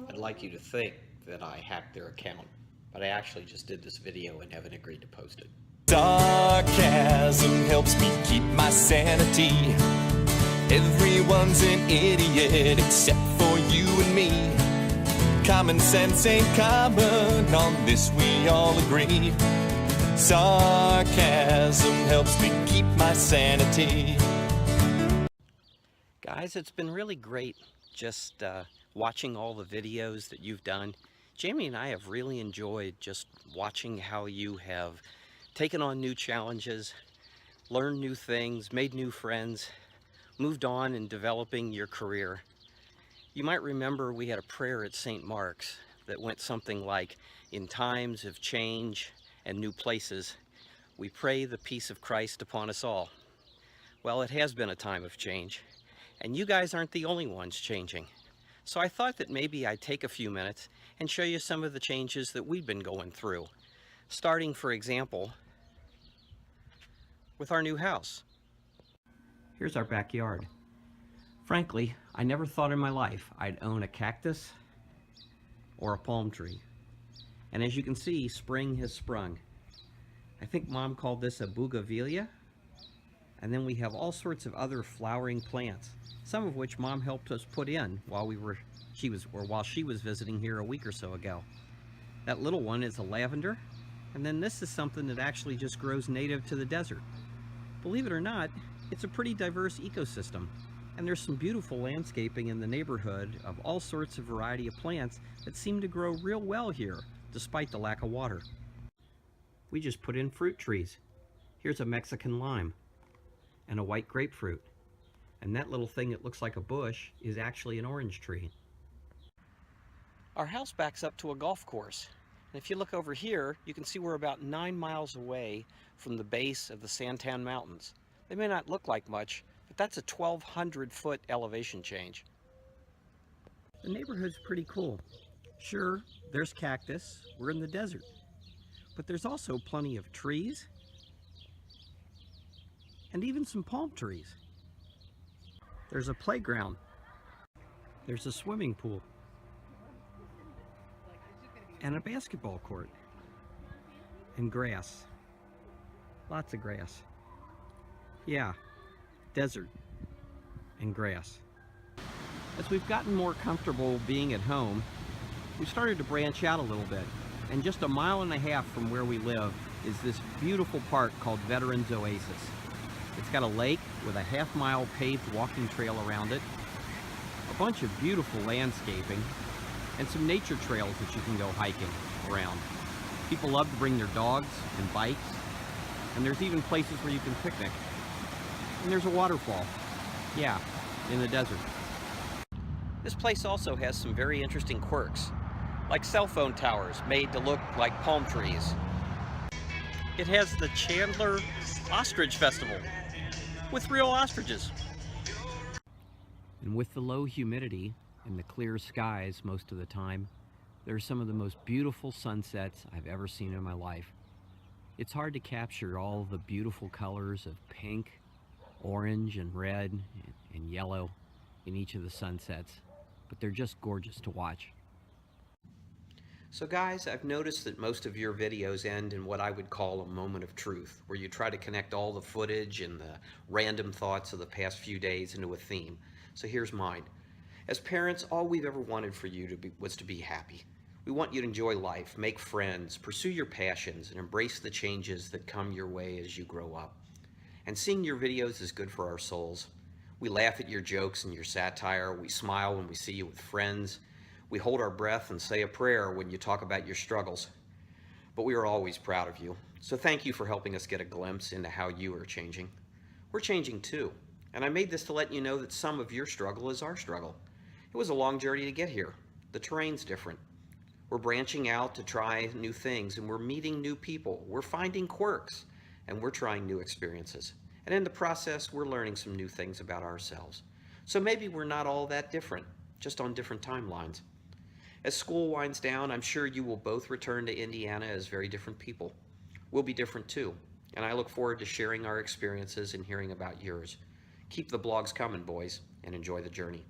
I'd like you to think that I hacked their account, but I actually just did this video and haven't agreed to post it. Sarcasm helps me keep my sanity. Everyone's an idiot except for you and me. Common sense ain't common, on this we all agree. Sarcasm helps me keep my sanity. Guys, it's been really great just watching all the videos that you've done. Jamie and I have really enjoyed just watching how you have taken on new challenges, learned new things, made new friends, moved on in developing your career. You might remember we had a prayer at St. Mark's that went something like, in times of change and new places, we pray the peace of Christ upon us all. Well, it has been a time of change, and you guys aren't the only ones changing. So I thought that maybe I'd take a few minutes and show you some of the changes that we've been going through. Starting, for example, with our new house. Here's our backyard. Frankly, I never thought in my life I'd own a cactus or a palm tree. And as you can see, spring has sprung. I think Mom called this a bougainvillea. And then we have all sorts of other flowering plants, some of which Mom helped us put in while she was visiting here a week or so ago. That little one is a lavender, and then this is something that actually just grows native to the desert. Believe it or not, it's a pretty diverse ecosystem, and there's some beautiful landscaping in the neighborhood of all sorts of variety of plants that seem to grow real well here, despite the lack of water. We just put in fruit trees. Here's a Mexican lime and a white grapefruit. And that little thing that looks like a bush is actually an orange tree. Our house backs up to a golf course. And if you look over here, you can see we're about 9 miles away from the base of the Santan Mountains. They may not look like much, but that's a 1,200-foot elevation change. The neighborhood's pretty cool. Sure, there's cactus, we're in the desert. But there's also plenty of trees, and even some palm trees. There's a playground. There's a swimming pool. And a basketball court. And grass. Lots of grass. Yeah, desert and grass. As we've gotten more comfortable being at home, we've started to branch out a little bit. And just 1.5 miles from where we live is this beautiful park called Veterans Oasis. It's got a lake with a half-mile paved walking trail around it, a bunch of beautiful landscaping, and some nature trails that you can go hiking around. People love to bring their dogs and bikes, and there's even places where you can picnic. And there's a waterfall, yeah, in the desert. This place also has some very interesting quirks, like cell phone towers made to look like palm trees. It has the Chandler Ostrich Festival with real ostriches. And with the low humidity and the clear skies most of the time, there are some of the most beautiful sunsets I've ever seen in my life. It's hard to capture all the beautiful colors of pink, orange, and red, and yellow in each of the sunsets, but they're just gorgeous to watch. So guys, I've noticed that most of your videos end in what I would call a moment of truth, where you try to connect all the footage and the random thoughts of the past few days into a theme. So here's mine. As parents, all we've ever wanted for you was to be happy. We want you to enjoy life, make friends, pursue your passions, and embrace the changes that come your way as you grow up. And seeing your videos is good for our souls. We laugh at your jokes and your satire. We smile when we see you with friends. We hold our breath and say a prayer when you talk about your struggles. But we are always proud of you. So thank you for helping us get a glimpse into how you are changing. We're changing too. And I made this to let you know that some of your struggle is our struggle. It was a long journey to get here. The terrain's different. We're branching out to try new things, and we're meeting new people. We're finding quirks, and we're trying new experiences. And in the process, we're learning some new things about ourselves. So maybe we're not all that different, just on different timelines. As school winds down, I'm sure you will both return to Indiana as very different people. We'll be different too, and I look forward to sharing our experiences and hearing about yours. Keep the blogs coming, boys, and enjoy the journey.